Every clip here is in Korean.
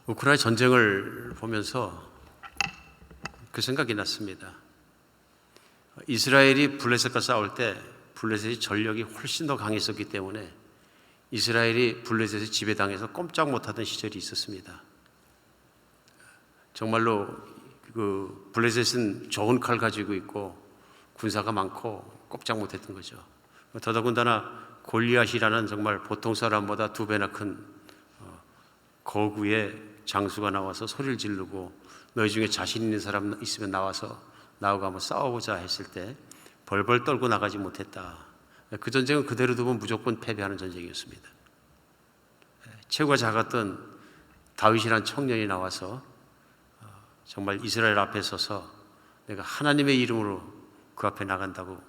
우크라이나 전쟁을 보면서 그 생각이 났습니다. 이스라엘이 블레셋과 싸울 때 블레셋이 전력이 훨씬 더 강했었기 때문에 이스라엘이 블레셋의 지배당해서 꼼짝 못하던 시절이 있었습니다. 정말로 그 블레셋은 좋은 칼 가지고 있고 군사가 많고 꼼짝 못했던 거죠. 더더군다나 골리앗이라는 정말 보통 사람보다 2배나 큰 거구의 장수가 나와서 소리를 지르고 너희 중에 자신 있는 사람 있으면 나와서 나하고 한번 싸워보자 했을 때 벌벌 떨고 나가지 못했다. 그 전쟁은 그대로 두면 무조건 패배하는 전쟁이었습니다. 체구가 작았던 다윗이라는 청년이 나와서 정말 이스라엘 앞에 서서 내가 하나님의 이름으로 그 앞에 나간다고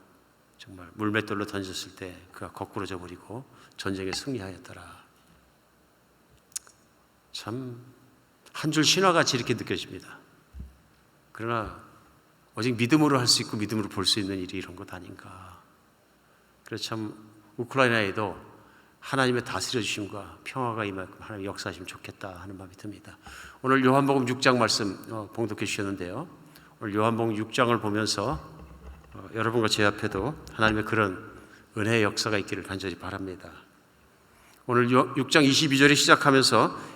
정말 물맷돌로 던졌을 때 그가 거꾸로 져버리고 전쟁에 승리하였더라. 참 한 줄 신화같이 이렇게 느껴집니다. 그러나 오직 믿음으로 할 수 있고 믿음으로 볼 수 있는 일이 이런 것 아닌가. 그래서 참 우크라이나에도 하나님의 다스려 주심과 평화가 임하고 하나님 역사하시면 좋겠다 하는 마음이 듭니다. 오늘 요한복음 6장 말씀 봉독해 주셨는데요. 오늘 요한복음 6장을 보면서 여러분과 제 앞에도 하나님의 그런 은혜의 역사가 있기를 간절히 바랍니다. 오늘 6장 22절에 시작하면서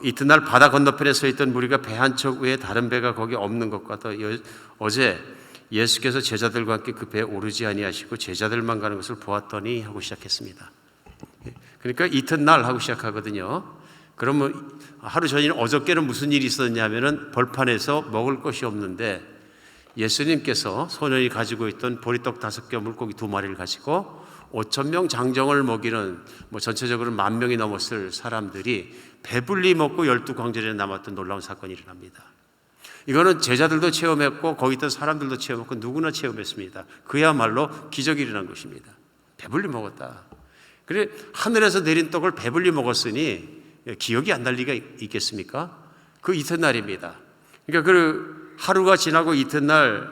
이튿날 바다 건너편에 서 있던 무리가 배 한 척 외에 다른 배가 거기 없는 것과 또 어제 예수께서 제자들과 함께 그 배에 오르지 아니하시고 제자들만 가는 것을 보았더니 하고 시작했습니다. 그러니까 이튿날 하고 시작하거든요. 그러면 하루 전인 어저께는 무슨 일이 있었냐면은 벌판에서 먹을 것이 없는데 예수님께서 소년이 가지고 있던 보리떡 5개 물고기 2마리를 가지고 5,000명 장정을 먹이는 전체적으로 10,000명이 넘었을 사람들이 배불리 먹고 12광절에 남았던 놀라운 사건이 일어납니다. 이거는 제자들도 체험했고 거기 있던 사람들도 체험했고 누구나 체험했습니다. 그야말로 기적이 일어난 것입니다. 배불리 먹었다. 그래 하늘에서 내린 떡을 배불리 먹었으니 기억이 안 날 리가 있겠습니까? 그 이튿날입니다. 그러니까 그 하루가 지나고 이튿날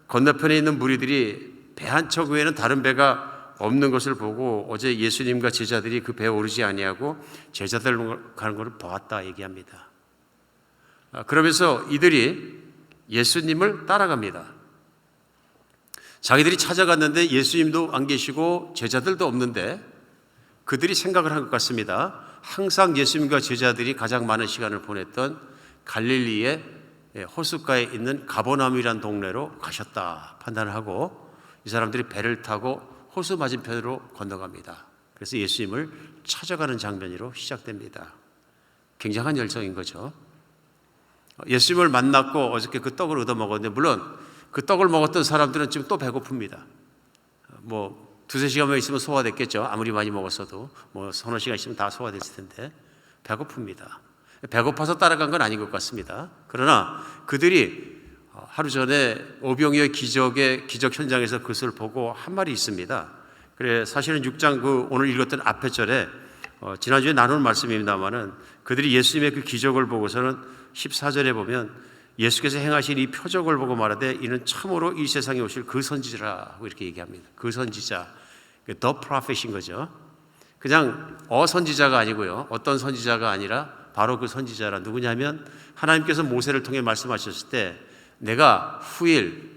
건너편에 있는 무리들이 배 한 척 외에는 다른 배가 없는 것을 보고 어제 예수님과 제자들이 그 배에 오르지 아니하고 제자들 가는 것을 보았다 얘기합니다. 그러면서 이들이 예수님을 따라갑니다. 자기들이 찾아갔는데 예수님도 안 계시고 제자들도 없는데 그들이 생각을 한 것 같습니다. 항상 예수님과 제자들이 가장 많은 시간을 보냈던 갈릴리의 호숫가에 있는 가버나움이라는 동네로 가셨다 판단을 하고 이 사람들이 배를 타고 호수 맞은편으로 건너갑니다. 그래서 예수님을 찾아가는 장면으로 시작됩니다. 굉장한 열정인 거죠. 예수님을 만났고 어저께 그 떡을 얻어 먹었는데 물론 그 떡을 먹었던 사람들은 지금 또 배고픕니다. 2-3시간만 있으면 소화됐겠죠. 아무리 많이 먹었어도 서너 시간 있으면 다 소화됐을 텐데 배고픕니다. 배고파서 따라간 건 아닌 것 같습니다. 그러나 그들이 하루 전에 오병이어의 기적 현장에서 그것을 보고 한 말이 있습니다. 그래 사실은 6장 오늘 읽었던 앞에 절에 지난주에 나눈 말씀입니다만은 그들이 예수님의 그 기적을 보고서는 14절에 보면 예수께서 행하신 이 표적을 보고 말하되 이는 참으로 이 세상에 오실 그 선지자라고 이렇게 얘기합니다. 그 선지자, the prophet인 거죠. 그냥 선지자가 아니고요. 어떤 선지자가 아니라 바로 그 선지자라 누구냐면 하나님께서 모세를 통해 말씀하셨을 때 내가 후일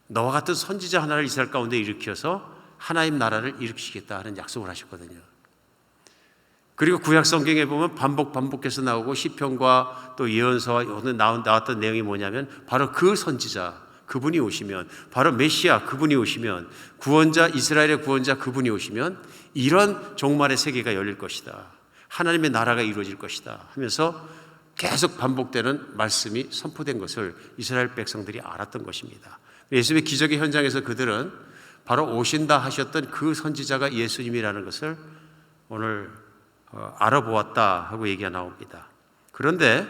너와 같은 선지자 하나를 이스라엘 가운데 일으켜서 하나님 나라를 일으키시겠다 하는 약속을 하셨거든요. 그리고 구약 성경에 보면 반복해서 나오고 시편과 또 예언서와 오늘 나왔던 내용이 뭐냐면 바로 그 선지자 그분이 오시면 바로 메시아 그분이 오시면 구원자 이스라엘의 구원자 그분이 오시면 이런 종말의 세계가 열릴 것이다. 하나님의 나라가 이루어질 것이다 하면서 계속 반복되는 말씀이 선포된 것을 이스라엘 백성들이 알았던 것입니다. 예수님의 기적의 현장에서 그들은 바로 오신다 하셨던 그 선지자가 예수님이라는 것을 오늘 알아보았다 하고 얘기가 나옵니다. 그런데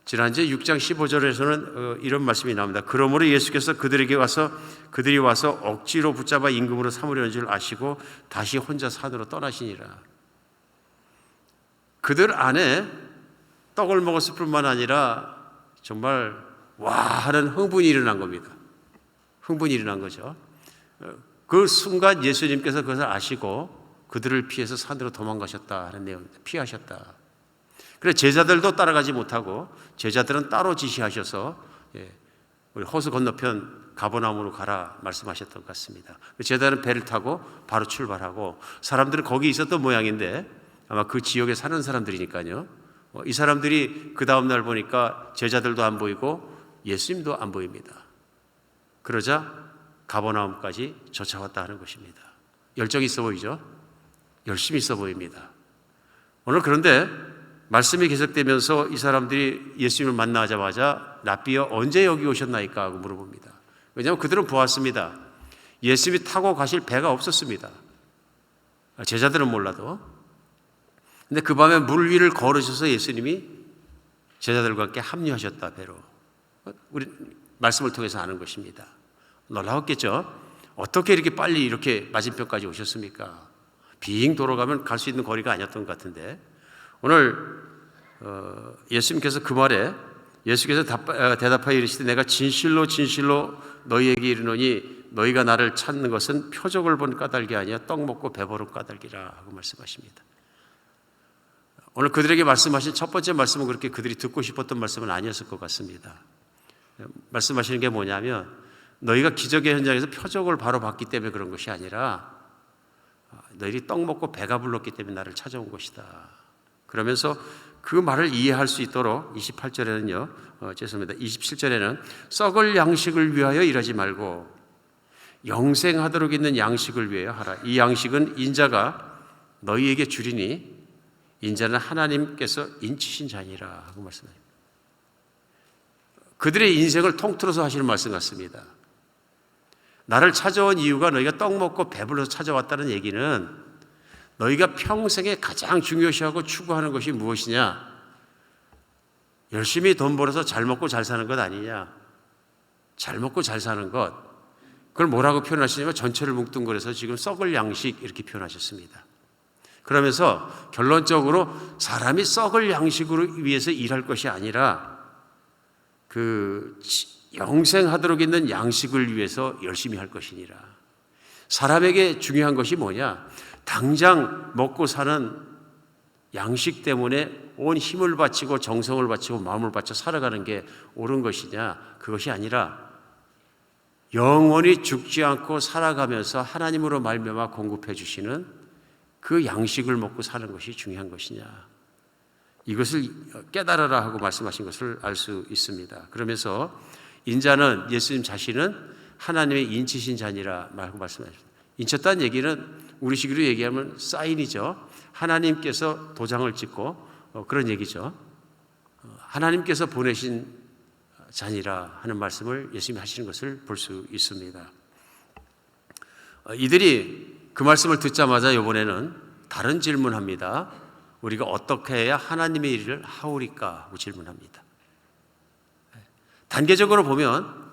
지난주에 6장 15절에서는 이런 말씀이 나옵니다. 그러므로 예수께서 그들이 와서 억지로 붙잡아 임금으로 삼으려는 줄 아시고 다시 혼자 산으로 떠나시니라. 그들 안에 떡을 먹었을 뿐만 아니라 정말 와 하는 흥분이 일어난 겁니다. 흥분이 일어난 거죠. 그 순간 예수님께서 그것을 아시고 그들을 피해서 산으로 도망가셨다 하는 내용입니다. 피하셨다. 그래 제자들도 따라가지 못하고 제자들은 따로 지시하셔서 우리 호수 건너편 가버나움으로 가라 말씀하셨던 것 같습니다. 제자들은 배를 타고 바로 출발하고 사람들은 거기 있었던 모양인데 아마 그 지역에 사는 사람들이니까요. 이 사람들이 그 다음날 보니까 제자들도 안 보이고 예수님도 안 보입니다. 그러자 가버나움까지 쫓아왔다 하는 것입니다. 열정이 있어 보이죠? 열심히 있어 보입니다. 오늘 그런데 말씀이 계속되면서 이 사람들이 예수님을 만나자마자 랍비여 언제 여기 오셨나이까 하고 물어봅니다. 왜냐하면 그들은 보았습니다. 예수님이 타고 가실 배가 없었습니다. 제자들은 몰라도. 근데 그 밤에 물 위를 걸으셔서 예수님이 제자들과 함께 합류하셨다 배로. 우리 말씀을 통해서 아는 것입니다. 놀라웠겠죠? 어떻게 이렇게 빨리 이렇게 맞은편까지 오셨습니까? 빙 돌아가면 갈 수 있는 거리가 아니었던 것 같은데 오늘 예수님께서 그 말에 예수께서 대답하여 이르시되 내가 진실로 진실로 너희에게 이르노니 너희가 나를 찾는 것은 표적을 본 까닭이 아니야 떡 먹고 배부른 까닭이라 하고 말씀하십니다. 오늘 그들에게 말씀하신 첫 번째 말씀은 그렇게 그들이 듣고 싶었던 말씀은 아니었을 것 같습니다. 말씀하시는 게 뭐냐면 너희가 기적의 현장에서 표적을 바로 봤기 때문에 그런 것이 아니라 너희들이 떡 먹고 배가 불렀기 때문에 나를 찾아온 것이다. 그러면서 그 말을 이해할 수 있도록 28절에는요, 죄송합니다. 27절에는 썩을 양식을 위하여 일하지 말고 영생하도록 있는 양식을 위하여 하라. 이 양식은 인자가 너희에게 주리니 인자는 하나님께서 인치신 자니라 하고 말씀합니다. 그들의 인생을 통틀어서 하시는 말씀 같습니다. 나를 찾아온 이유가 너희가 떡 먹고 배불러서 찾아왔다는 얘기는 너희가 평생에 가장 중요시하고 추구하는 것이 무엇이냐? 열심히 돈 벌어서 잘 먹고 잘 사는 것 아니냐? 잘 먹고 잘 사는 것. 그걸 뭐라고 표현하시냐면 전체를 뭉뚱그려서 지금 썩을 양식 이렇게 표현하셨습니다. 그러면서 결론적으로 사람이 썩을 양식으로 위해서 일할 것이 아니라 그 영생하도록 있는 양식을 위해서 열심히 할 것이니라. 사람에게 중요한 것이 뭐냐? 당장 먹고 사는 양식 때문에 온 힘을 바치고 정성을 바치고 마음을 바쳐 살아가는 게 옳은 것이냐? 그것이 아니라 영원히 죽지 않고 살아가면서 하나님으로 말미암아 공급해 주시는 그 양식을 먹고 사는 것이 중요한 것이냐? 이것을 깨달아라 하고 말씀하신 것을 알 수 있습니다. 그러면서 인자는 예수님 자신은 하나님의 인치신 자니라 말하고 말씀하셨습니다. 인쳤다는 얘기는 우리식으로 얘기하면 사인이죠. 하나님께서 도장을 찍고 그런 얘기죠. 하나님께서 보내신 자니라 하는 말씀을 예수님이 하시는 것을 볼 수 있습니다. 이들이 그 말씀을 듣자마자 이번에는 다른 질문합니다. 우리가 어떻게 해야 하나님의 일을 하오리까 하고 질문합니다. 단계적으로 보면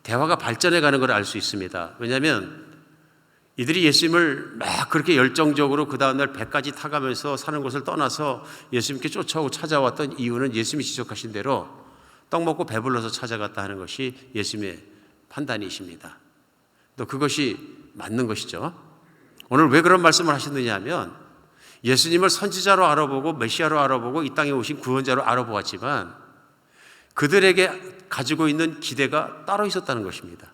대화가 발전해 가는 걸 알 수 있습니다. 왜냐하면 이들이 예수님을 막 그렇게 열정적으로 그 다음날 배까지 타가면서 사는 곳을 떠나서 예수님께 쫓아오고 찾아왔던 이유는 예수님이 지적하신 대로 떡 먹고 배불러서 찾아갔다 하는 것이 예수님의 판단이십니다. 또 그것이 맞는 것이죠. 오늘 왜 그런 말씀을 하셨느냐 하면 예수님을 선지자로 알아보고 메시아로 알아보고 이 땅에 오신 구원자로 알아보았지만 그들에게 가지고 있는 기대가 따로 있었다는 것입니다.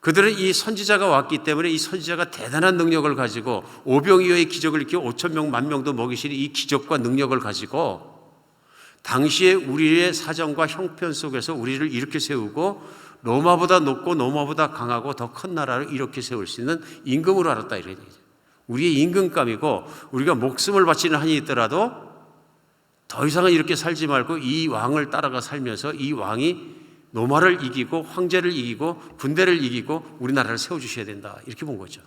그들은 이 선지자가 왔기 때문에 이 선지자가 대단한 능력을 가지고 오병이어의 기적을 일으키고 5,000명, 10,000명도 먹이시는 이 기적과 능력을 가지고 당시에 우리의 사정과 형편 속에서 우리를 이렇게 세우고 로마보다 높고 로마보다 강하고 더 큰 나라를 이렇게 세울 수 있는 임금으로 알았다 이런 얘기죠. 우리의 임금감이고 우리가 목숨을 바치는 한이 있더라도 더 이상은 이렇게 살지 말고 이 왕을 따라가 살면서 이 왕이 로마를 이기고 황제를 이기고 군대를 이기고 우리나라를 세워주셔야 된다 이렇게 본 거죠.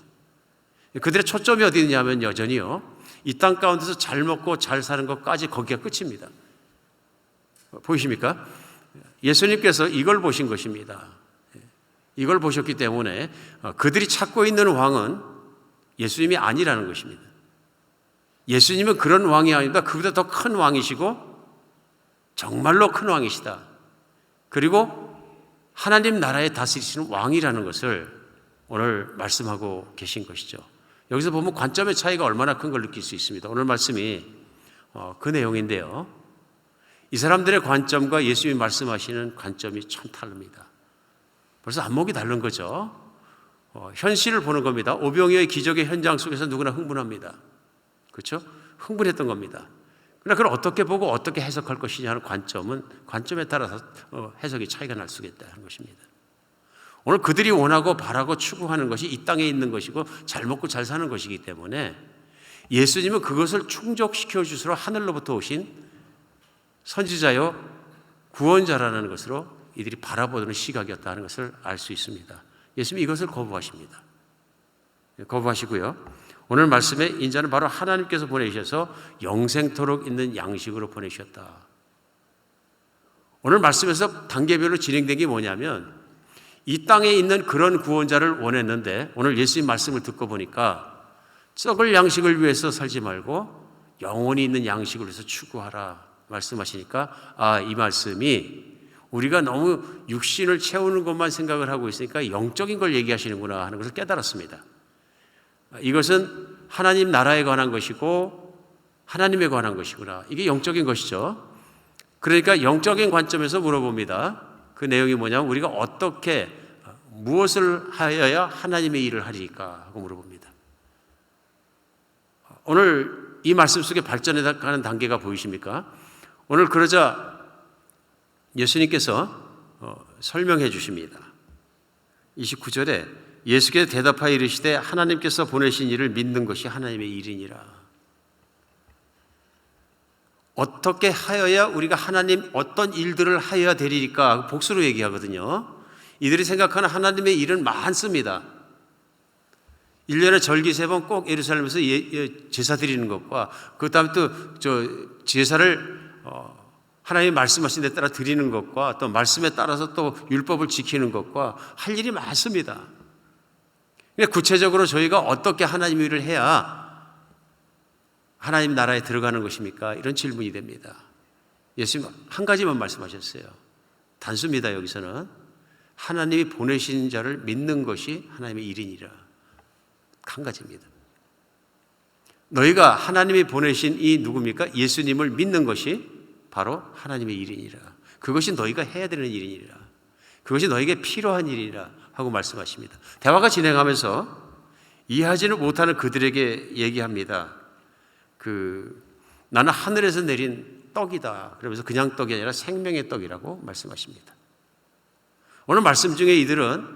그들의 초점이 어디 있냐면 여전히요 이 땅 가운데서 잘 먹고 잘 사는 것까지 거기가 끝입니다. 보이십니까? 예수님께서 이걸 보신 것입니다. 이걸 보셨기 때문에 그들이 찾고 있는 왕은 예수님이 아니라는 것입니다. 예수님은 그런 왕이 아닙니다. 그보다 더 큰 왕이시고 정말로 큰 왕이시다. 그리고 하나님 나라에 다스리시는 왕이라는 것을 오늘 말씀하고 계신 것이죠. 여기서 보면 관점의 차이가 얼마나 큰 걸 느낄 수 있습니다. 오늘 말씀이 그 내용인데요. 이 사람들의 관점과 예수님이 말씀하시는 관점이 참 다릅니다. 벌써 안목이 다른 거죠. 현실을 보는 겁니다. 오병이어의 기적의 현장 속에서 누구나 흥분합니다. 그렇죠? 흥분했던 겁니다. 그러나 그걸 어떻게 보고 어떻게 해석할 것이냐 하는 관점에 따라서 해석이 차이가 날 수 있다는 것입니다. 오늘 그들이 원하고 바라고 추구하는 것이 이 땅에 있는 것이고 잘 먹고 잘 사는 것이기 때문에 예수님은 그것을 충족시켜 주시러 하늘로부터 오신 선지자요 구원자라는 것으로 이들이 바라보는 시각이었다는 것을 알 수 있습니다. 예수님이 이것을 거부하십니다. 거부하시고요. 오늘 말씀의 인자는 바로 하나님께서 보내주셔서 영생토록 있는 양식으로 보내주셨다. 오늘 말씀에서 단계별로 진행된 게 뭐냐면 이 땅에 있는 그런 구원자를 원했는데 오늘 예수님 말씀을 듣고 보니까 썩을 양식을 위해서 살지 말고 영원히 있는 양식을 위해서 추구하라 말씀하시니까 이 말씀이 우리가 너무 육신을 채우는 것만 생각을 하고 있으니까 영적인 걸 얘기하시는구나 하는 것을 깨달았습니다. 이것은 하나님 나라에 관한 것이고 하나님에 관한 것이구나. 이게 영적인 것이죠. 그러니까 영적인 관점에서 물어봅니다. 그 내용이 뭐냐면 우리가 어떻게 무엇을 하여야 하나님의 일을 하리까 하고 물어봅니다. 오늘 이 말씀 속에 발전해 가는 단계가 보이십니까? 오늘 그러자 예수님께서 설명해 주십니다. 29절에 예수께서 대답하여 이르시되 하나님께서 보내신 일을 믿는 것이 하나님의 일이니라. 어떻게 하여야 우리가 하나님 어떤 일들을 하여야 되리까 복수로 얘기하거든요. 이들이 생각하는 하나님의 일은 많습니다. 1년에 절기 3번 꼭 예루살렘에서 제사 드리는 것과 그 다음에 또 제사를 하나님이 말씀하신 데 따라 드리는 것과 또 말씀에 따라서 또 율법을 지키는 것과 할 일이 많습니다. 구체적으로 저희가 어떻게 하나님 일을 해야 하나님 나라에 들어가는 것입니까? 이런 질문이 됩니다. 예수님 한 가지만 말씀하셨어요. 단수입니다. 여기서는 하나님이 보내신 자를 믿는 것이 하나님의 일이니라. 한 가지입니다. 너희가 하나님이 보내신 이 누굽니까? 예수님을 믿는 것이 바로 하나님의 일이니라. 그것이 너희가 해야 되는 일이니라. 그것이 너희에게 필요한 일이라 하고 말씀하십니다. 대화가 진행하면서 이해하지는 못하는 그들에게 얘기합니다. 나는 하늘에서 내린 떡이다. 그러면서 그냥 떡이 아니라 생명의 떡이라고 말씀하십니다. 오늘 말씀 중에 이들은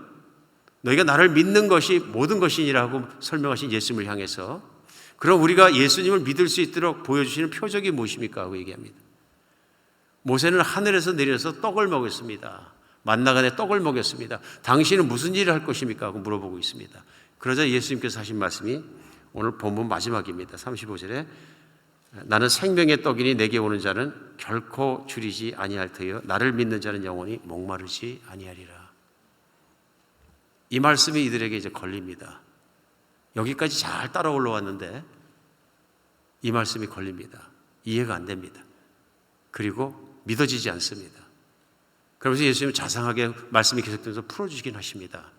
너희가 나를 믿는 것이 모든 것이니라고 설명하신 예수님을 향해서 그럼 우리가 예수님을 믿을 수 있도록 보여주시는 표적이 무엇입니까? 하고 얘기합니다. 모세는 하늘에서 내려서 떡을 먹였습니다. 만나가 내 떡을 먹였습니다. 당신은 무슨 일을 할 것입니까? 하고 물어보고 있습니다. 그러자 예수님께서 하신 말씀이 오늘 본문 마지막입니다. 35절에 나는 생명의 떡이니 내게 오는 자는 결코 줄이지 아니할 터여 나를 믿는 자는 영원히 목마르지 아니하리라. 이 말씀이 이들에게 이제 걸립니다. 여기까지 잘 따라 올라왔는데 이 말씀이 걸립니다. 이해가 안 됩니다. 그리고 믿어지지 않습니다. 그러면서 예수님은 자상하게 말씀이 계속되면서 풀어주시긴 하십니다.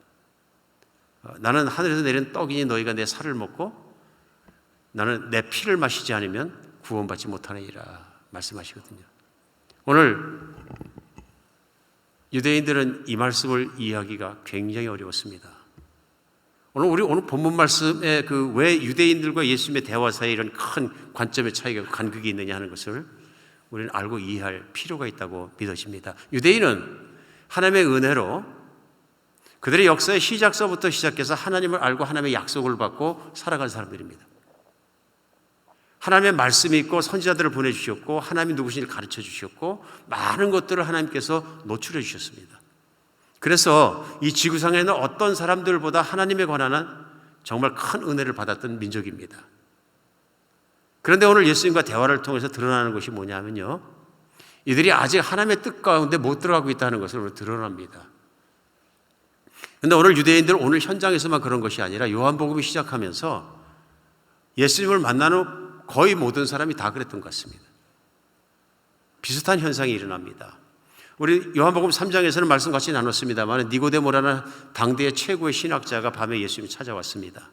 나는 하늘에서 내린 떡이니 너희가 내 살을 먹고 나는 내 피를 마시지 않으면 구원받지 못하느니라 말씀하시거든요. 오늘 유대인들은 이 말씀을 이해하기가 굉장히 어려웠습니다. 오늘 본문 말씀에 왜 유대인들과 예수님의 대화 사이에 이런 큰 관점의 차이가 간극이 있느냐 하는 것을 우리는 알고 이해할 필요가 있다고 믿어집니다. 유대인은 하나님의 은혜로 그들의 역사의 시작서부터 시작해서 하나님을 알고 하나님의 약속을 받고 살아간 사람들입니다. 하나님의 말씀이 있고 선지자들을 보내주셨고 하나님이 누구신지를 가르쳐 주셨고 많은 것들을 하나님께서 노출해 주셨습니다. 그래서 이 지구상에는 어떤 사람들보다 하나님에 관한 정말 큰 은혜를 받았던 민족입니다. 그런데 오늘 예수님과 대화를 통해서 드러나는 것이 뭐냐면요, 이들이 아직 하나님의 뜻 가운데 못 들어가고 있다는 것을 오늘 드러납니다. 그런데 오늘 유대인들은 오늘 현장에서만 그런 것이 아니라 요한복음이 시작하면서 예수님을 만난 후 거의 모든 사람이 다 그랬던 것 같습니다. 비슷한 현상이 일어납니다. 우리 요한복음 3장에서는 말씀 같이 나눴습니다만 니고데모라는 당대의 최고의 신학자가 밤에 예수님이 찾아왔습니다.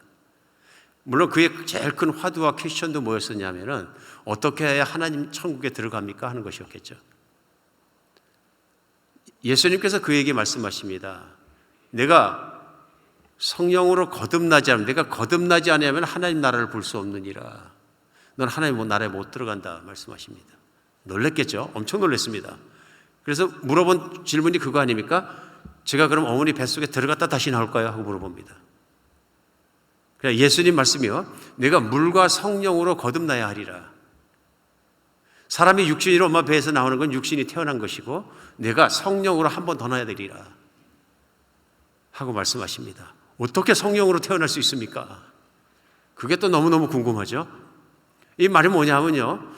물론 그의 제일 큰 화두와 퀘스천도 뭐였었냐면은 어떻게 해야 하나님 천국에 들어갑니까? 하는 것이었겠죠. 예수님께서 그에게 말씀하십니다. 내가 성령으로 거듭나지 않으면, 내가 거듭나지 않으면 하나님 나라를 볼 수 없느니라. 넌 하나님 나라에 못 들어간다 말씀하십니다. 놀랬겠죠? 엄청 놀랐습니다. 그래서 물어본 질문이 그거 아닙니까? 제가 그럼 어머니 뱃속에 들어갔다 다시 나올까요? 하고 물어봅니다. 그냥 예수님 말씀이요. 내가 물과 성령으로 거듭나야 하리라. 사람이 육신으로 엄마 배에서 나오는 건 육신이 태어난 것이고 내가 성령으로 한 번 더 나야 되리라 하고 말씀하십니다. 어떻게 성령으로 태어날 수 있습니까? 그게 또 너무너무 궁금하죠. 이 말이 뭐냐면요,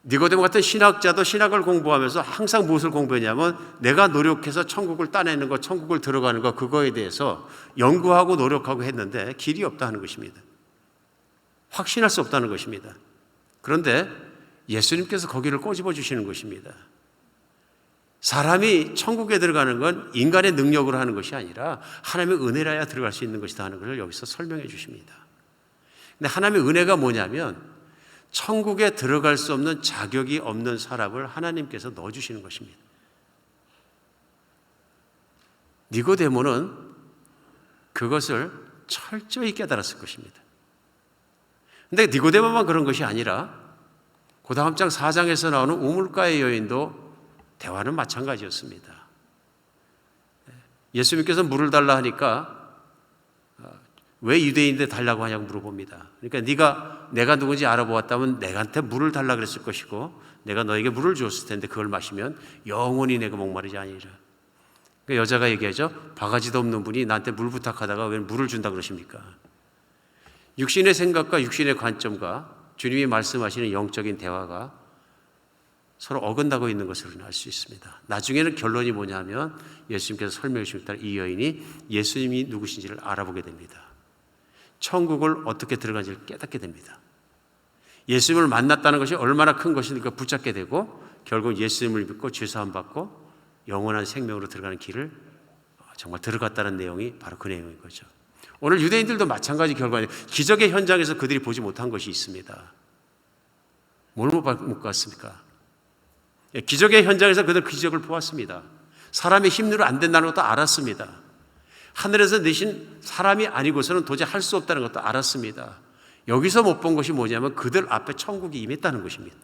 니고데모 같은 신학자도 신학을 공부하면서 항상 무엇을 공부했냐면 내가 노력해서 천국을 따내는 것, 천국을 들어가는 것, 그거에 대해서 연구하고 노력하고 했는데 길이 없다는 것입니다. 확신할 수 없다는 것입니다. 그런데 예수님께서 거기를 꼬집어 주시는 것입니다. 사람이 천국에 들어가는 건 인간의 능력으로 하는 것이 아니라 하나님의 은혜라야 들어갈 수 있는 것이다 하는 것을 여기서 설명해 주십니다. 근데 하나님의 은혜가 뭐냐면 천국에 들어갈 수 없는 자격이 없는 사람을 하나님께서 넣어주시는 것입니다. 니고데모는 그것을 철저히 깨달았을 것입니다. 근데 니고데모만 그런 것이 아니라 그 다음 장 4장에서 나오는 우물가의 여인도 대화는 마찬가지였습니다. 예수님께서 물을 달라 하니까 왜 유대인인데 달라고 하냐고 물어봅니다. 그러니까 내가 누군지 알아보았다면 내한테 물을 달라 그랬을 것이고 내가 너에게 물을 주었을 텐데 그걸 마시면 영원히 내가 목마르지 아니리라. 그러니까 여자가 얘기하죠. 바가지도 없는 분이 나한테 물 부탁하다가 왜 물을 준다 그러십니까? 육신의 생각과 육신의 관점과 주님이 말씀하시는 영적인 대화가 서로 어긋나고 있는 것을 알 수 있습니다. 나중에는 결론이 뭐냐면 예수님께서 설명해 주신 따라 이 여인이 예수님이 누구신지를 알아보게 됩니다. 천국을 어떻게 들어가는지를 깨닫게 됩니다. 예수님을 만났다는 것이 얼마나 큰 것이니까 붙잡게 되고 결국 예수님을 믿고 죄사함 받고 영원한 생명으로 들어가는 길을 정말 들어갔다는 내용이 바로 그 내용인 거죠. 오늘 유대인들도 마찬가지 결과예요. 기적의 현장에서 그들이 보지 못한 것이 있습니다. 뭘 못 봤습니까? 기적의 현장에서 그들 기적을 보았습니다. 사람의 힘으로 안 된다는 것도 알았습니다. 하늘에서 내신 사람이 아니고서는 도저히 할 수 없다는 것도 알았습니다. 여기서 못 본 것이 뭐냐면 그들 앞에 천국이 임했다는 것입니다.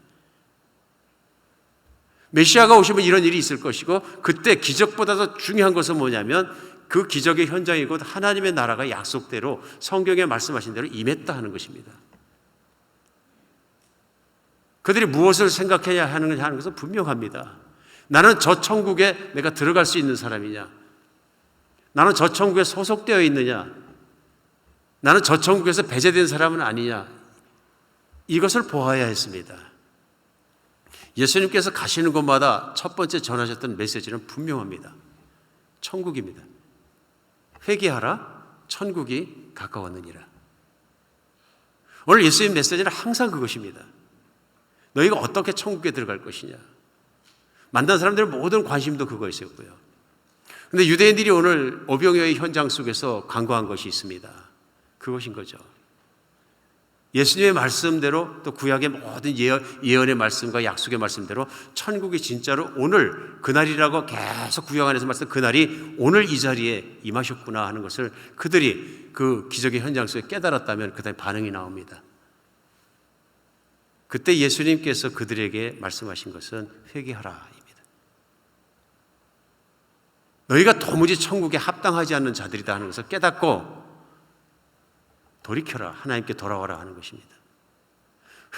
메시아가 오시면 이런 일이 있을 것이고 그때 기적보다 더 중요한 것은 뭐냐면 그 기적의 현장이 곧 하나님의 나라가 약속대로 성경에 말씀하신 대로 임했다 하는 것입니다. 그들이 무엇을 생각해야 하는가 하는 것은 분명합니다. 나는 저 천국에 내가 들어갈 수 있는 사람이냐? 나는 저 천국에 소속되어 있느냐? 나는 저 천국에서 배제된 사람은 아니냐? 이것을 보아야 했습니다. 예수님께서 가시는 곳마다 첫 번째 전하셨던 메시지는 분명합니다. 천국입니다. 회개하라, 천국이 가까웠느니라. 오늘 예수님 메시지는 항상 그것입니다. 너희가 어떻게 천국에 들어갈 것이냐. 만난 사람들의 모든 관심도 그거였고요. 그런데 유대인들이 오늘 오병이어의 현장 속에서 간과한 것이 있습니다. 그것인 거죠. 예수님의 말씀대로 또 구약의 모든 예언의 말씀과 약속의 말씀대로 천국이 진짜로 오늘 그날이라고 계속 구약 안에서 말씀 그날이 오늘 이 자리에 임하셨구나 하는 것을 그들이 그 기적의 현장 속에 깨달았다면 그다음에 반응이 나옵니다. 그때 예수님께서 그들에게 말씀하신 것은 회개하라입니다. 너희가 도무지 천국에 합당하지 않는 자들이다 하는 것을 깨닫고 돌이켜라, 하나님께 돌아와라 하는 것입니다.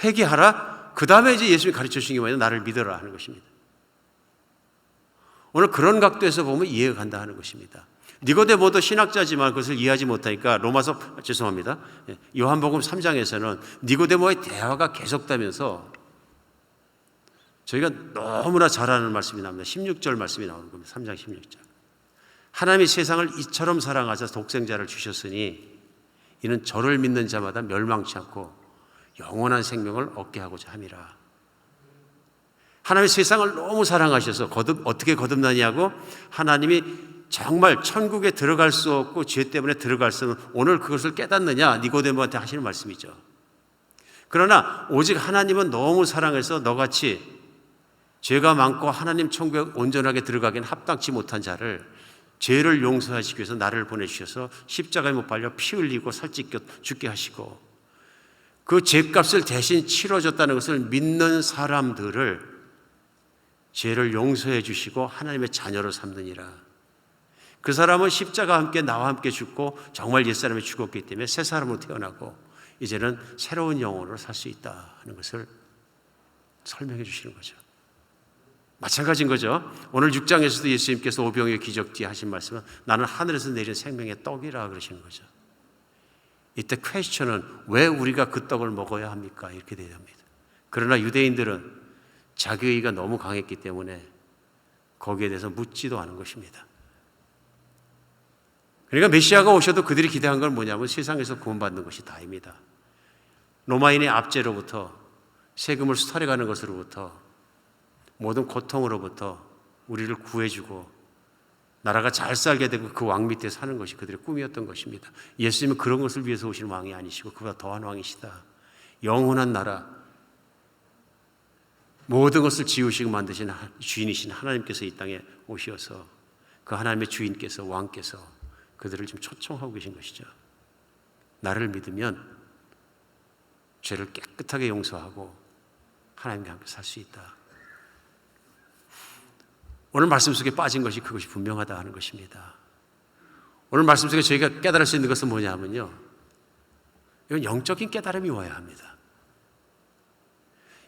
회개하라, 그 다음에 이제 예수님이 가르쳐 주신 게 뭐냐면 나를 믿어라 하는 것입니다. 오늘 그런 각도에서 보면 이해가 간다 하는 것입니다. 니고데모도 신학자지만 그것을 이해하지 못하니까 요한복음 3장에서는 니고데모의 대화가 계속되면서 저희가 너무나 잘 아는 말씀이 나옵니다. 16절 말씀이 나오는 겁니다. 3장 16절. 하나님이 세상을 이처럼 사랑하사 독생자를 주셨으니 이는 저를 믿는 자마다 멸망치 않고 영원한 생명을 얻게 하고자 함이라. 하나님이 세상을 너무 사랑하셔서 어떻게 거듭나냐고 하나님이 정말 천국에 들어갈 수 없고 죄 때문에 들어갈 수 없는, 오늘 그것을 깨닫느냐, 니고데모한테 하시는 말씀이죠. 그러나 오직 하나님은 너무 사랑해서 너같이 죄가 많고 하나님 천국에 온전하게 들어가기엔 합당치 못한 자를, 죄를 용서하시기 위해서 나를 보내주셔서 십자가에 못 박려 피 흘리고 살찌겨 죽게 하시고 그 죄값을 대신 치러줬다는 것을 믿는 사람들을 죄를 용서해 주시고 하나님의 자녀로 삼느니라. 그 사람은 십자가와 함께 나와 함께 죽고 정말 옛사람이 죽었기 때문에 새 사람으로 태어나고 이제는 새로운 영혼으로 살 수 있다 하는 것을 설명해 주시는 거죠. 마찬가지인 거죠. 오늘 6장에서도 예수님께서 오병이어 기적 뒤에 하신 말씀은 나는 하늘에서 내린 생명의 떡이라 그러시는 거죠. 이때 퀘스천은 왜 우리가 그 떡을 먹어야 합니까? 이렇게 돼야 합니다. 그러나 유대인들은 자기의가 너무 강했기 때문에 거기에 대해서 묻지도 않은 것입니다. 그러니까 메시아가 오셔도 그들이 기대한 건 뭐냐면 세상에서 구원받는 것이 다입니다. 로마인의 압제로부터, 세금을 수탈해가는 것으로부터, 모든 고통으로부터 우리를 구해주고 나라가 잘 살게 되고 그 왕 밑에 사는 것이 그들의 꿈이었던 것입니다. 예수님은 그런 것을 위해서 오신 왕이 아니시고 그보다 더한 왕이시다. 영원한 나라, 모든 것을 지으시고 만드신 주인이신 하나님께서 이 땅에 오셔서 그 하나님의 주인께서, 왕께서 그들을 지금 초청하고 계신 것이죠. 나를 믿으면 죄를 깨끗하게 용서하고 하나님과 함께 살 수 있다. 오늘 말씀 속에 빠진 것이 그것이 분명하다 하는 것입니다. 오늘 말씀 속에 저희가 깨달을 수 있는 것은 뭐냐면요, 이건 영적인 깨달음이 와야 합니다.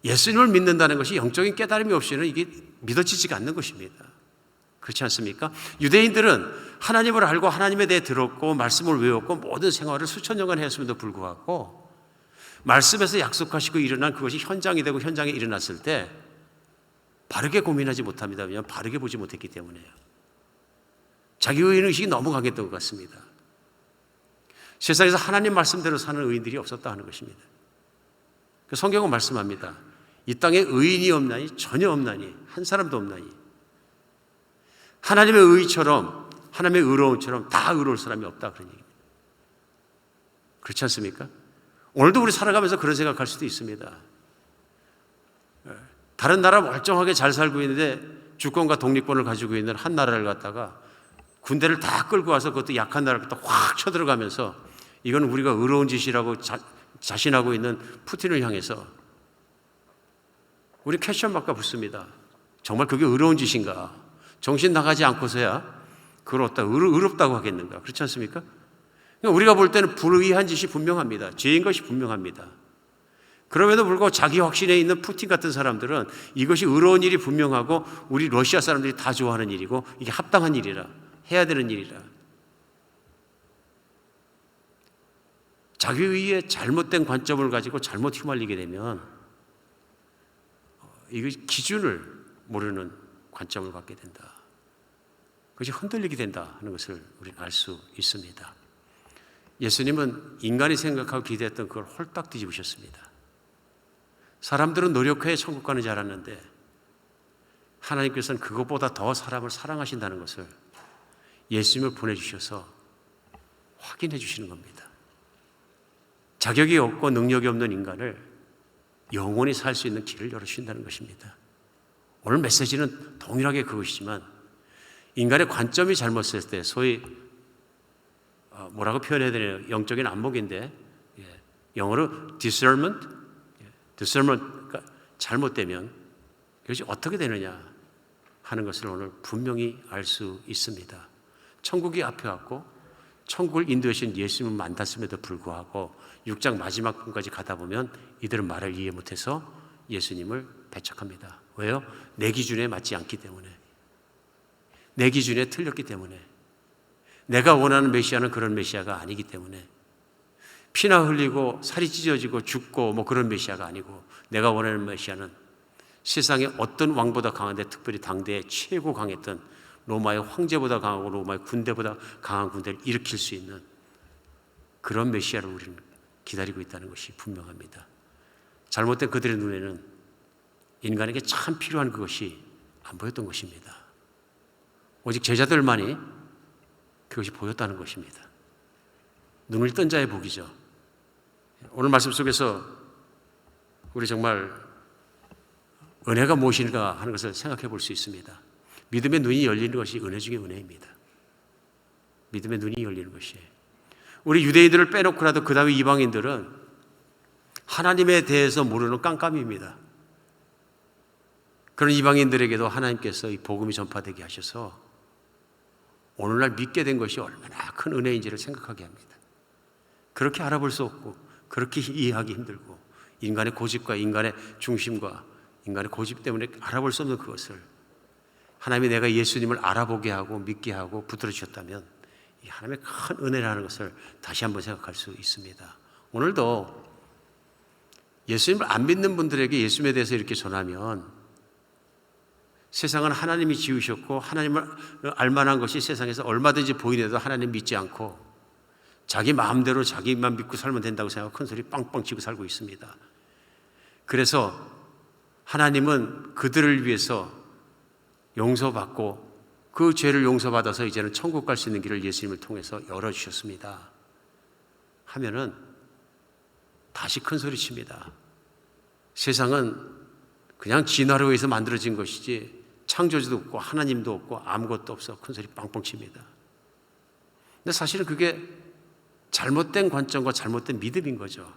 예수님을 믿는다는 것이 영적인 깨달음이 없이는 이게 믿어지지가 않는 것입니다. 그렇지 않습니까? 유대인들은 하나님을 알고 하나님에 대해 들었고 말씀을 외웠고 모든 생활을 수천 년간 했음에도 불구하고 말씀에서 약속하시고 일어난 그것이 현장이 되고 현장에 일어났을 때 바르게 고민하지 못합니다. 왜냐하면 바르게 보지 못했기 때문에요. 자기 의인의식이 너무 강했던 것 같습니다. 세상에서 하나님 말씀대로 사는 의인들이 없었다 하는 것입니다. 성경은 말씀합니다. 이 땅에 의인이 없나니 전혀 없나니 한 사람도 없나니 하나님의 의처럼 하나님의 의로움처럼 다 의로울 사람이 없다 그런 얘기입니다. 그렇지 않습니까? 오늘도 우리 살아가면서 그런 생각할 수도 있습니다. 다른 나라 멀쩡하게 잘 살고 있는데 주권과 독립권을 가지고 있는 한 나라를 갖다가 군대를 다 끌고 와서 그것도 약한 나라를 갖다 확 쳐들어가면서 이건 우리가 의로운 짓이라고 자신하고 있는 푸틴을 향해서 우리 퀘스천 마크가 붙습니다. 정말 그게 의로운 짓인가? 정신 나가지 않고서야 그걸 어디다 의롭다고 하겠는가? 그렇지 않습니까? 그러니까 우리가 볼 때는 불의한 짓이 분명합니다. 죄인 것이 분명합니다. 그럼에도 불구하고 자기 확신에 있는 푸틴 같은 사람들은 이것이 의로운 일이 분명하고 우리 러시아 사람들이 다 좋아하는 일이고 이게 합당한 일이라, 해야 되는 일이라. 자기의 잘못된 관점을 가지고 잘못 휘말리게 되면 이거 기준을 모르는 관점을 갖게 된다. 그것이 흔들리게 된다 하는 것을 우리는 알 수 있습니다. 예수님은 인간이 생각하고 기대했던 그걸 홀딱 뒤집으셨습니다. 사람들은 노력해 천국 가는 줄 알았는데 하나님께서는 그것보다 더 사람을 사랑하신다는 것을 예수님을 보내주셔서 확인해 주시는 겁니다. 자격이 없고 능력이 없는 인간을 영원히 살 수 있는 길을 열어주신다는 것입니다. 오늘 메시지는 동일하게 그것이지만 인간의 관점이 잘못됐을 때 소위 뭐라고 표현해야 되나요? 영적인 안목인데 영어로 discernment, discernment가 잘못되면 이것이 어떻게 되느냐 하는 것을 오늘 분명히 알 수 있습니다. 천국이 앞에 왔고 천국을 인도하신 예수님을 만났음에도 불구하고 6장 마지막 부분까지 가다 보면 이들은 말을 이해 못해서 예수님을 배척합니다. 왜요? 내 기준에 맞지 않기 때문에, 내 기준에 틀렸기 때문에, 내가 원하는 메시아는 그런 메시아가 아니기 때문에, 피나 흘리고 살이 찢어지고 죽고 뭐 그런 메시아가 아니고 내가 원하는 메시아는 세상에 어떤 왕보다 강한데 특별히 당대에 최고 강했던 로마의 황제보다 강하고 로마의 군대보다 강한 군대를 일으킬 수 있는 그런 메시아를 우리는 기다리고 있다는 것이 분명합니다. 잘못된 그들의 눈에는 인간에게 참 필요한 그것이 안 보였던 것입니다. 오직 제자들만이 그것이 보였다는 것입니다. 눈을 뜬 자의 복이죠. 오늘 말씀 속에서 우리 정말 은혜가 무엇인가 하는 것을 생각해 볼 수 있습니다. 믿음의 눈이 열리는 것이 은혜 중에 은혜입니다. 믿음의 눈이 열리는 것이에요. 우리 유대인들을 빼놓고라도 그 다음에 이방인들은 하나님에 대해서 모르는 깜깜입니다. 그런 이방인들에게도 하나님께서 이 복음이 전파되게 하셔서 오늘날 믿게 된 것이 얼마나 큰 은혜인지를 생각하게 합니다. 그렇게 알아볼 수 없고 그렇게 이해하기 힘들고 인간의 고집과 인간의 중심과 인간의 고집 때문에 알아볼 수 없는 그것을 하나님이 내가 예수님을 알아보게 하고 믿게 하고 붙들어 주셨다면 이 하나님의 큰 은혜라는 것을 다시 한번 생각할 수 있습니다. 오늘도 예수님을 안 믿는 분들에게 예수님에 대해서 이렇게 전하면 세상은 하나님이 지으셨고 하나님을 알만한 것이 세상에서 얼마든지 보이는데도 하나님 믿지 않고 자기 마음대로 자기만 믿고 살면 된다고 생각하고 큰 소리 빵빵 치고 살고 있습니다. 그래서 하나님은 그들을 위해서 용서받고 그 죄를 용서받아서 이제는 천국 갈 수 있는 길을 예수님을 통해서 열어주셨습니다 하면은 다시 큰 소리 칩니다. 세상은 그냥 진화로 의해서 만들어진 것이지 창조주도 없고 하나님도 없고 아무것도 없어 큰 소리 빵빵 칩니다. 근데 사실은 그게 잘못된 관점과 잘못된 믿음인 거죠.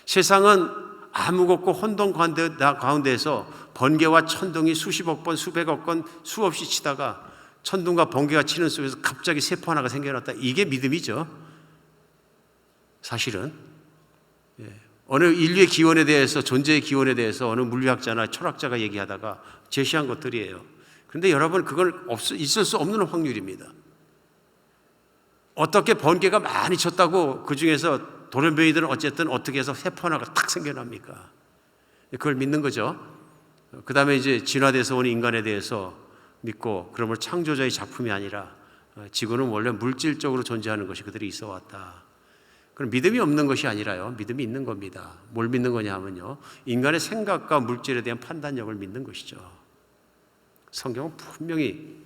세상은 아무것도 없고 혼돈 가운데에서 번개와 천둥이 수십억 번 수백억 번 수없이 치다가 천둥과 번개가 치는 속에서 갑자기 세포 하나가 생겨났다. 이게 믿음이죠. 사실은 어느 인류의 기원에 대해서 존재의 기원에 대해서 어느 물리학자나 철학자가 얘기하다가 제시한 것들이에요. 그런데 여러분 그건 있을 수 없는 확률입니다. 어떻게 번개가 많이 쳤다고 그 중에서 돌연변이들은 어쨌든 어떻게 해서 세포 하나가 탁 생겨납니까? 그걸 믿는 거죠. 그 다음에 이제 진화돼서 온 인간에 대해서 믿고 그러면 창조자의 작품이 아니라 지구는 원래 물질적으로 존재하는 것이 그들이 있어 왔다. 그럼 믿음이 없는 것이 아니라요. 믿음이 있는 겁니다. 뭘 믿는 거냐 하면요. 인간의 생각과 물질에 대한 판단력을 믿는 것이죠. 성경은 분명히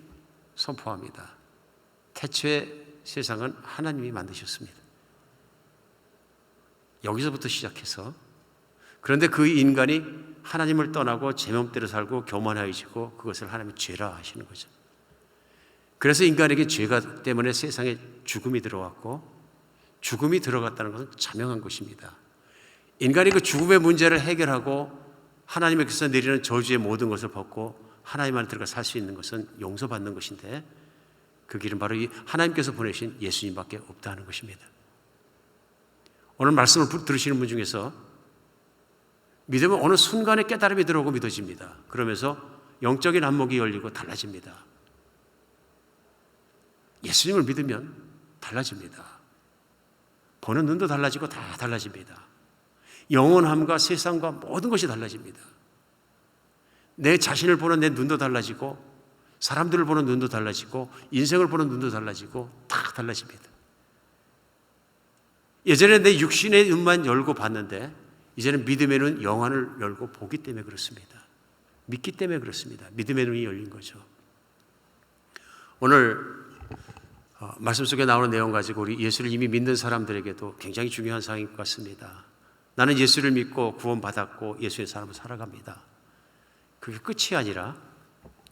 선포합니다. 태초에 세상은 하나님이 만드셨습니다. 여기서부터 시작해서 그런데 그 인간이 하나님을 떠나고 제 맘대로 살고 교만해지고 그것을 하나님이 죄라 하시는 거죠. 그래서 인간에게 죄가 때문에 세상에 죽음이 들어왔고 죽음이 들어갔다는 것은 자명한 것입니다. 인간이 그 죽음의 문제를 해결하고 하나님께서 내리는 저주의 모든 것을 벗고 하나님 안에 들어가 살 수 있는 것은 용서받는 것인데 그 길은 바로 이 하나님께서 보내신 예수님밖에 없다는 것입니다. 오늘 말씀을 들으시는 분 중에서 믿음은 어느 순간에 깨달음이 들어오고 믿어집니다. 그러면서 영적인 안목이 열리고 달라집니다. 예수님을 믿으면 달라집니다. 보는 눈도 달라지고 다 달라집니다. 영원함과 세상과 모든 것이 달라집니다. 내 자신을 보는 내 눈도 달라지고 사람들을 보는 눈도 달라지고 인생을 보는 눈도 달라지고 다 달라집니다. 예전에 내 육신의 눈만 열고 봤는데 이제는 믿음의 눈, 영안을 열고 보기 때문에 그렇습니다. 믿기 때문에 그렇습니다. 믿음의 눈이 열린 거죠. 오늘 말씀 속에 나오는 내용 가지고 우리 예수를 이미 믿는 사람들에게도 굉장히 중요한 사항인 것 같습니다. 나는 예수를 믿고 구원받았고 예수의 사람으로 살아갑니다. 그게 끝이 아니라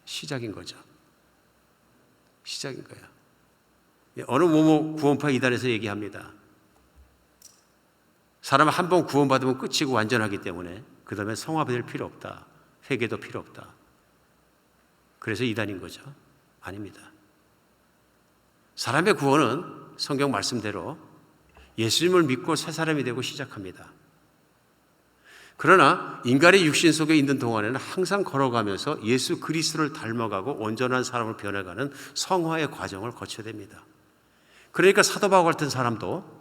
시작인 거죠. 시작인 거예요. 어느 모모 구원파 이단에서 얘기합니다. 사람은 한 번 구원받으면 끝이고 완전하기 때문에 그 다음에 성화될 필요 없다. 회개도 필요 없다. 그래서 이단인 거죠. 아닙니다. 사람의 구원은 성경 말씀대로 예수님을 믿고 새 사람이 되고 시작합니다. 그러나 인간의 육신 속에 있는 동안에는 항상 걸어가면서 예수 그리스도를 닮아가고 온전한 사람을 변해가는 성화의 과정을 거쳐야 됩니다. 그러니까 사도 바울 같은 사람도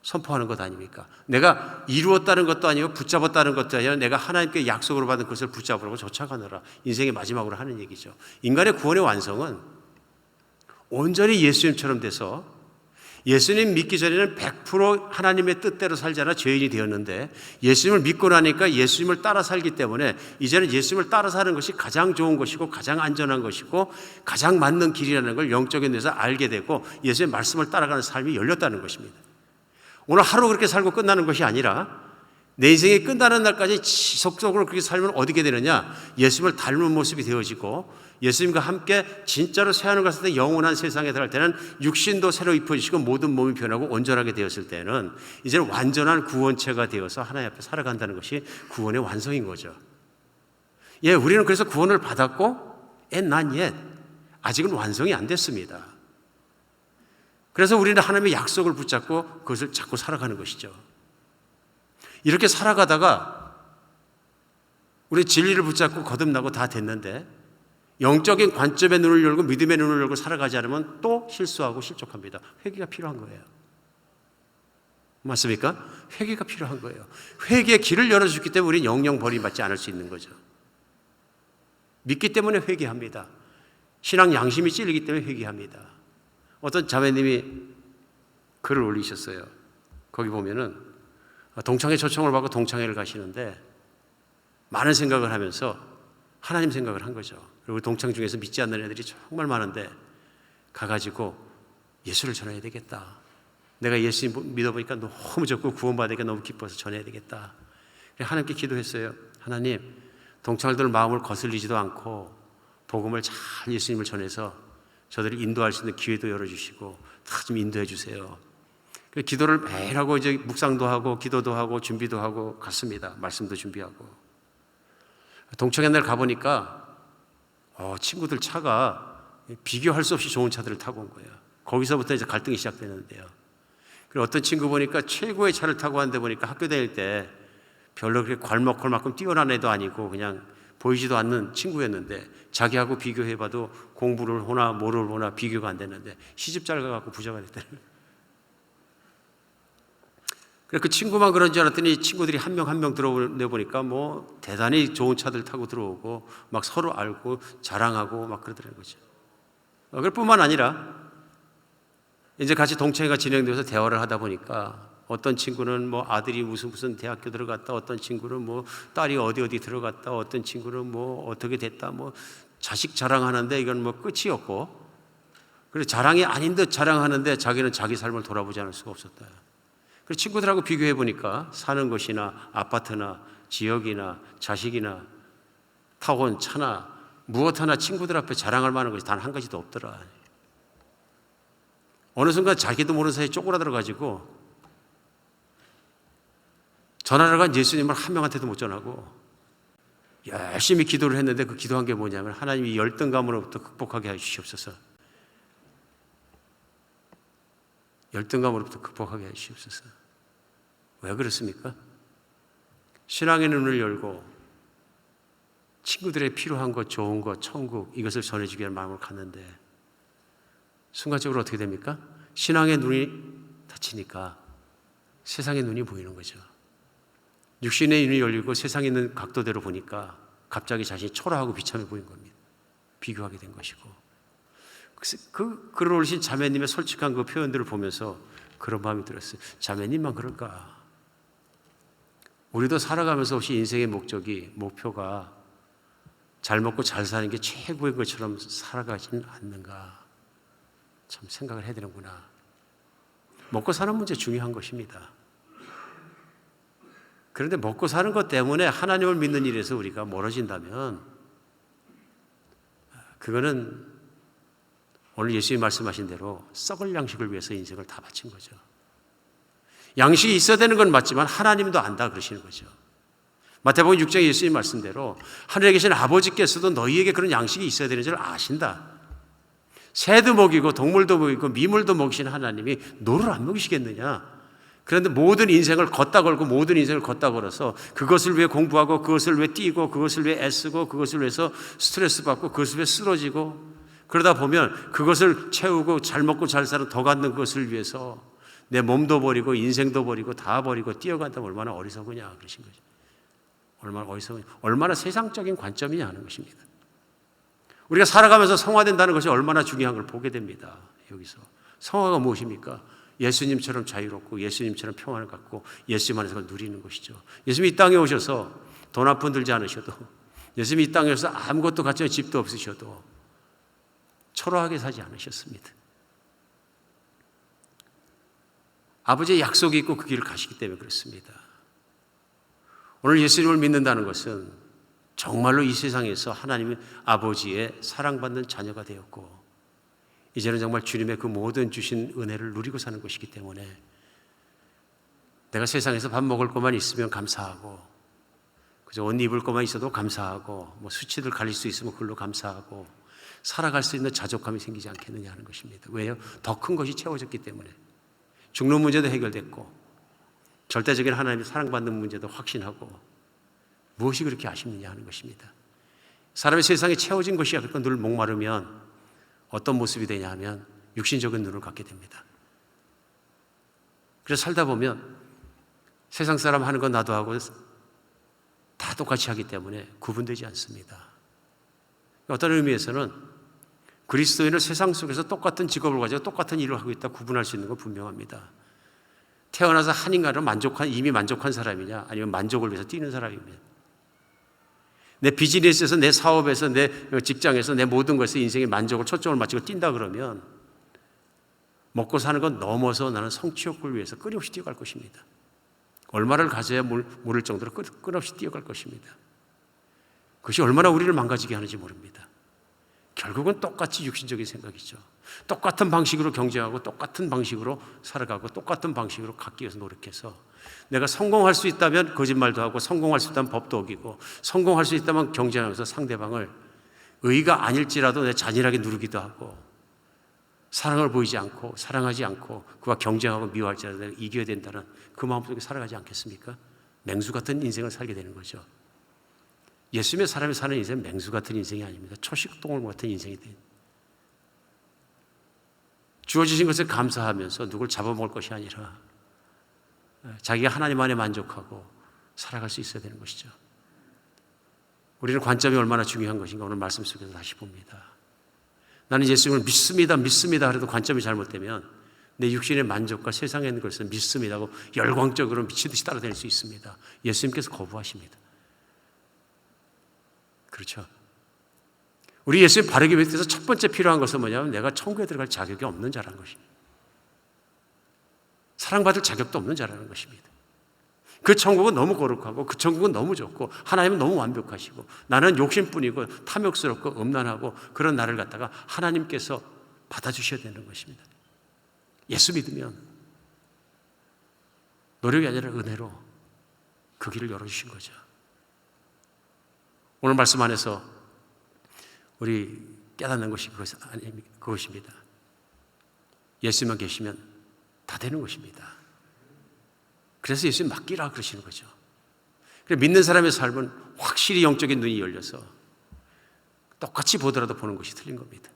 선포하는 것 아닙니까? 내가 이루었다는 것도 아니고 붙잡았다는 것도 아니라 내가 하나님께 약속으로 받은 것을 붙잡으려고 쫓아가느라 인생의 마지막으로 하는 얘기죠. 인간의 구원의 완성은 온전히 예수님처럼 돼서 예수님 믿기 전에는 100% 하나님의 뜻대로 살자나 죄인이 되었는데 예수님을 믿고 나니까 예수님을 따라 살기 때문에 이제는 예수님을 따라 사는 것이 가장 좋은 것이고 가장 안전한 것이고 가장 맞는 길이라는 걸 영적인 데서 알게 되고 예수님의 말씀을 따라가는 삶이 열렸다는 것입니다. 오늘 하루 그렇게 살고 끝나는 것이 아니라 내 인생이 끝나는 날까지 지속적으로 그렇게 살면 어떻게 되느냐? 예수님을 닮은 모습이 되어지고 예수님과 함께 진짜로 새하늘 갔을 때 영원한 세상에 들어갈 때는 육신도 새로 입혀지시고 모든 몸이 변하고 온전하게 되었을 때는 이제는 완전한 구원체가 되어서 하나님 앞에 살아간다는 것이 구원의 완성인 거죠. 예, 우리는 그래서 구원을 받았고 not yet. 아직은 완성이 안 됐습니다. 그래서 우리는 하나님의 약속을 붙잡고 그것을 잡고 살아가는 것이죠. 이렇게 살아가다가 우리 진리를 붙잡고 거듭나고 다 됐는데 영적인 관점의 눈을 열고 믿음의 눈을 열고 살아가지 않으면 또 실수하고 실족합니다. 회개가 필요한 거예요. 맞습니까? 회개가 필요한 거예요. 회개의 길을 열어주기 때문에 우리는 영영 버림받지 않을 수 있는 거죠. 믿기 때문에 회개합니다. 신앙 양심이 찔리기 때문에 회개합니다. 어떤 자매님이 글을 올리셨어요. 거기 보면은 동창회 초청을 받고 동창회를 가시는데 많은 생각을 하면서 하나님 생각을 한 거죠. 그리고 동창 중에서 믿지 않는 애들이 정말 많은데 가가지고 예수를 전해야 되겠다. 내가 예수 믿어보니까 너무 좋고 구원받으니까 너무 기뻐서 전해야 되겠다. 하나님께 기도했어요. 하나님, 동창들의 마음을 거슬리지도 않고 복음을 잘 예수님을 전해서 저들을 인도할 수 있는 기회도 열어주시고 다 좀 인도해 주세요. 기도를 매일 하고 이제 묵상도 하고 기도도 하고 준비도 하고 갔습니다. 말씀도 준비하고. 동창회 날 가보니까 친구들 차가 비교할 수 없이 좋은 차들을 타고 온 거예요. 거기서부터 이제 갈등이 시작되는데요. 그리고 어떤 친구 보니까 최고의 차를 타고 왔는데 보니까 학교 다닐 때 별로 그렇게 괄먹걸만큼 뛰어난 애도 아니고 그냥 보이지도 않는 친구였는데 자기하고 비교해봐도 공부를 하나 뭐를 하나 비교가 안 됐는데 시집 잘 가갖고 부자가 됐다는 거예요. 그 친구만 그런 줄 알았더니 친구들이 한 명 한 명 들어보니까 뭐 대단히 좋은 차들 타고 들어오고 막 서로 알고 자랑하고 막 그러더라는 거죠. 그뿐만 아니라 이제 같이 동창회가 진행되어서 대화를 하다 보니까 어떤 친구는 뭐 아들이 무슨 대학교 들어갔다, 어떤 친구는 뭐 딸이 어디 들어갔다, 어떤 친구는 뭐 어떻게 됐다, 뭐 자식 자랑하는데 이건 뭐 끝이 없고, 그래서 자랑이 아닌 듯 자랑하는데 자기는 자기 삶을 돌아보지 않을 수가 없었다. 그래서 친구들하고 비교해 보니까 사는 곳이나 아파트나 지역이나 자식이나 타원 차나 무엇 하나 친구들 앞에 자랑할 만한 것이 단 한 가지도 없더라. 어느 순간 자기도 모르는 사이에 쪼그라들어 가지고 전화를 간 예수님을 한 명한테도 못 전하고 열심히 기도를 했는데 그 기도한 게 뭐냐면 하나님이 열등감으로부터 극복하게 해주시옵소서. 열등감으로부터 극복하게 해주시옵소서. 왜 그렇습니까? 신앙의 눈을 열고 친구들의 필요한 것, 좋은 것, 천국 이것을 전해주기 위한 마음을 갖는데 순간적으로 어떻게 됩니까? 신앙의 눈이 닫히니까 세상의 눈이 보이는 거죠. 육신의 눈이 열리고 세상에 있는 각도대로 보니까 갑자기 자신이 초라하고 비참해 보인 겁니다. 비교하게 된 것이고. 그 글을 올리신 자매님의 솔직한 그 표현들을 보면서 그런 마음이 들었어요. 자매님만 그럴까? 우리도 살아가면서 혹시 인생의 목표가 잘 먹고 잘 사는 게 최고인 것처럼 살아가지는 않는가? 참 생각을 해야 되는구나. 먹고 사는 문제 중요한 것입니다. 그런데 먹고 사는 것 때문에 하나님을 믿는 일에서 우리가 멀어진다면 그거는 오늘 예수님이 말씀하신 대로 썩을 양식을 위해서 인생을 다 바친 거죠. 양식이 있어야 되는 건 맞지만 하나님도 안다 그러시는 거죠. 마태복음 6장 예수님 말씀대로 하늘에 계신 아버지께서도 너희에게 그런 양식이 있어야 되는 줄 아신다. 새도 먹이고 동물도 먹이고 미물도 먹이신 하나님이 너를 안 먹이시겠느냐. 그런데 모든 인생을 걷다 걸고 모든 인생을 걷다 걸어서 그것을 위해 공부하고 그것을 위해 뛰고 그것을 위해 애쓰고 그것을 위해서 스트레스 받고 그것을 위해 쓰러지고 그러다 보면 그것을 채우고 잘 먹고 잘 살아 더 갖는 것을 위해서 내 몸도 버리고 인생도 버리고 다 버리고 뛰어간다면 얼마나 어리석으냐 그러신 거죠. 얼마나 어리석으냐. 얼마나 세상적인 관점이냐 하는 것입니다. 우리가 살아가면서 성화된다는 것이 얼마나 중요한 걸 보게 됩니다. 여기서 성화가 무엇입니까? 예수님처럼 자유롭고 예수님처럼 평안을 갖고 예수님 안에서 누리는 것이죠. 예수님이 이 땅에 오셔서 돈 한 푼 들지 않으셔도, 예수님이 이 땅에 오셔서 아무것도 갖지 않은 집도 없으셔도 초라하게 사지 않으셨습니다. 아버지의 약속이 있고 그 길을 가시기 때문에 그렇습니다. 오늘 예수님을 믿는다는 것은 정말로 이 세상에서 하나님의 아버지의 사랑받는 자녀가 되었고, 이제는 정말 주님의 그 모든 주신 은혜를 누리고 사는 것이기 때문에 내가 세상에서 밥 먹을 것만 있으면 감사하고, 그저 옷 입을 것만 있어도 감사하고, 뭐 수치들 가릴 수 있으면 그걸로 감사하고 살아갈 수 있는 자족감이 생기지 않겠느냐 하는 것입니다. 왜요? 더 큰 것이 채워졌기 때문에. 죽는 문제도 해결됐고 절대적인 하나님의 사랑받는 문제도 확신하고, 무엇이 그렇게 아쉽느냐 하는 것입니다. 사람의 세상에 채워진 것이 늘 목마르면 어떤 모습이 되냐 하면 육신적인 눈을 갖게 됩니다. 그래서 살다 보면 세상 사람 하는 건 나도 하고 다 똑같이 하기 때문에 구분되지 않습니다. 어떤 의미에서는 그리스도인을 세상 속에서 똑같은 직업을 가지고 똑같은 일을 하고 있다 구분할 수 있는 건 분명합니다. 태어나서 한 인간으로 이미 만족한 사람이냐, 아니면 만족을 위해서 뛰는 사람이냐. 내 비즈니스에서, 내 사업에서, 내 직장에서, 내 모든 것에서 인생의 만족을 초점을 맞추고 뛴다 그러면 먹고 사는 건 넘어서 나는 성취욕을 위해서 끊임없이 뛰어갈 것입니다. 얼마를 가져야 모를 정도로 끊임없이 뛰어갈 것입니다. 그것이 얼마나 우리를 망가지게 하는지 모릅니다. 결국은 똑같이 육신적인 생각이죠. 똑같은 방식으로 경쟁하고 똑같은 방식으로 살아가고 똑같은 방식으로 갖기 위해서 노력해서, 내가 성공할 수 있다면 거짓말도 하고, 성공할 수 있다면 법도 어기고, 성공할 수 있다면 경쟁하면서 상대방을 의가 아닐지라도 내 잔인하게 누르기도 하고, 사랑을 보이지 않고 사랑하지 않고 그와 경쟁하고 미워할지라도 내가 이겨야 된다는 그 마음속에 살아가지 않겠습니까? 맹수 같은 인생을 살게 되는 거죠. 예수님의 사람이 사는 인생은 맹수 같은 인생이 아닙니다. 초식동물 같은 인생이 돼요. 주어지신 것에 감사하면서 누굴 잡아먹을 것이 아니라 자기가 하나님 안에 만족하고 살아갈 수 있어야 되는 것이죠. 우리는 관점이 얼마나 중요한 것인가 오늘 말씀 속에서 다시 봅니다. 나는 예수님을 믿습니다 그래도 관점이 잘못되면 내 육신의 만족과 세상에 있는 것을 믿습니다 하고 열광적으로 미치듯이 따라다닐 수 있습니다. 예수님께서 거부하십니다. 그렇죠. 우리 예수님 바르게 믿기 위해서 첫 번째 필요한 것은 뭐냐면 내가 천국에 들어갈 자격이 없는 자라는 것입니다. 사랑받을 자격도 없는 자라는 것입니다. 그 천국은 너무 거룩하고 그 천국은 너무 좋고 하나님은 너무 완벽하시고 나는 욕심뿐이고 탐욕스럽고 음란하고 그런 나를 갖다가 하나님께서 받아주셔야 되는 것입니다. 예수 믿으면 노력이 아니라 은혜로 그 길을 열어주신 거죠. 오늘 말씀 안에서 우리 깨닫는 것이 그것입니다. 예수님만 계시면 다 되는 것입니다. 그래서 예수님 맡기라 그러시는 거죠. 그래서 믿는 사람의 삶은 확실히 영적인 눈이 열려서 똑같이 보더라도 보는 것이 틀린 겁니다.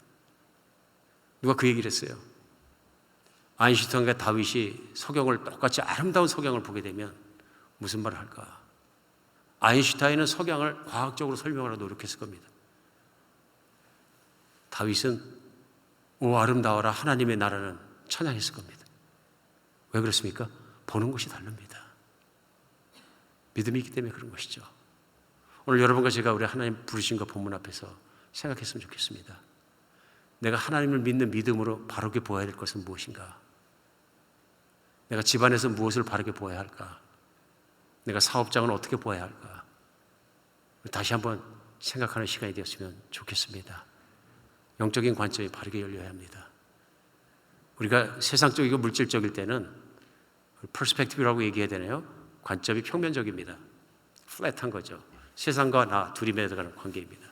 누가 그 얘기를 했어요. 아인슈타인과 다윗이 성경을 똑같이 아름다운 성경을 보게 되면 무슨 말을 할까? 아인슈타인은 석양을 과학적으로 설명하려 노력했을 겁니다. 다윗은 오 아름다워라 하나님의 나라는 찬양했을 겁니다. 왜 그렇습니까? 보는 것이 다릅니다. 믿음이 있기 때문에 그런 것이죠. 오늘 여러분과 제가 우리 하나님 부르신 것 본문 앞에서 생각했으면 좋겠습니다. 내가 하나님을 믿는 믿음으로 바르게 보아야 될 것은 무엇인가? 내가 집안에서 무엇을 바르게 보아야 할까? 내가 사업장은 어떻게 보아야 할까? 다시 한번 생각하는 시간이 되었으면 좋겠습니다. 영적인 관점이 바르게 열려야 합니다. 우리가 세상적이고 물질적일 때는 퍼스펙티브라고 얘기해야 되나요? 관점이 평면적입니다. 플랫한 거죠. 세상과 나 둘이 맺어가는 관계입니다.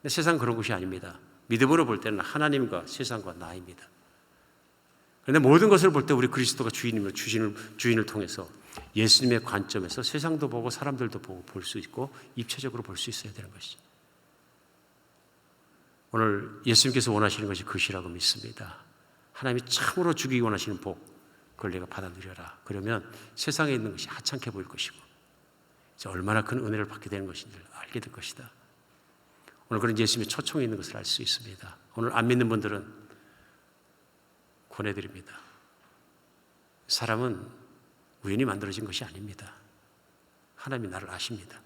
근데 세상은 그런 것이 아닙니다. 믿음으로 볼 때는 하나님과 세상과 나입니다. 그런데 모든 것을 볼 때 우리 그리스도가 주인이며 주인을 통해서 예수님의 관점에서 세상도 보고 사람들도 보고 볼 수 있고 입체적으로 볼 수 있어야 되는 것이죠. 오늘 예수님께서 원하시는 것이 그것이라고 믿습니다. 하나님이 참으로 주기 원하시는 복, 그걸 내가 받아 누려라. 그러면 세상에 있는 것이 하찮게 보일 것이고 얼마나 큰 은혜를 받게 되는 것인지를 알게 될 것이다. 오늘 그런 예수님의 초청에 있는 것을 알 수 있습니다. 오늘 안 믿는 분들은 권해드립니다. 사람은 우연히 만들어진 것이 아닙니다. 하나님이 나를 아십니다.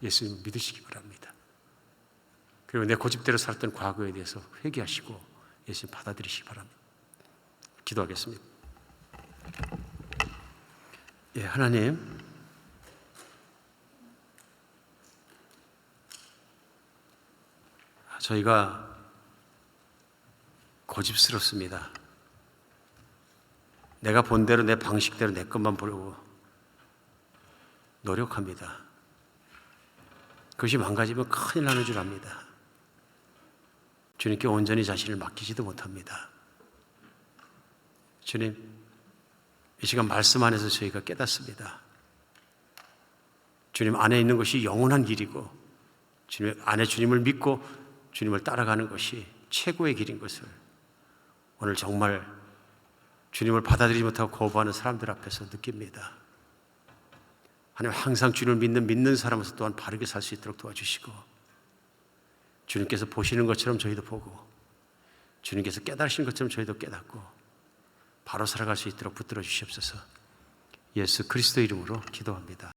예수님 믿으시기 바랍니다. 그리고 내 고집대로 살았던 과거에 대해서 회개하시고 예수님 받아들이시기 바랍니다. 기도하겠습니다. 예, 하나님, 저희가 고집스럽습니다. 내가 본대로 내 방식대로 내 것만 보려고 노력합니다. 그것이 망가지면 큰일 나는 줄 압니다. 주님께 온전히 자신을 맡기지도 못합니다. 주님, 이 시간 말씀 안에서 저희가 깨닫습니다. 주님 안에 있는 것이 영원한 길이고 주님 안에 주님을 믿고 주님을 따라가는 것이 최고의 길인 것을 오늘 정말 주님을 받아들이지 못하고 거부하는 사람들 앞에서 느낍니다. 하나님, 항상 주님을 믿는 사람으로서 또한 바르게 살 수 있도록 도와주시고 주님께서 보시는 것처럼 저희도 보고 주님께서 깨달으시는 것처럼 저희도 깨닫고 바로 살아갈 수 있도록 붙들어 주시옵소서. 예수 그리스도 이름으로 기도합니다.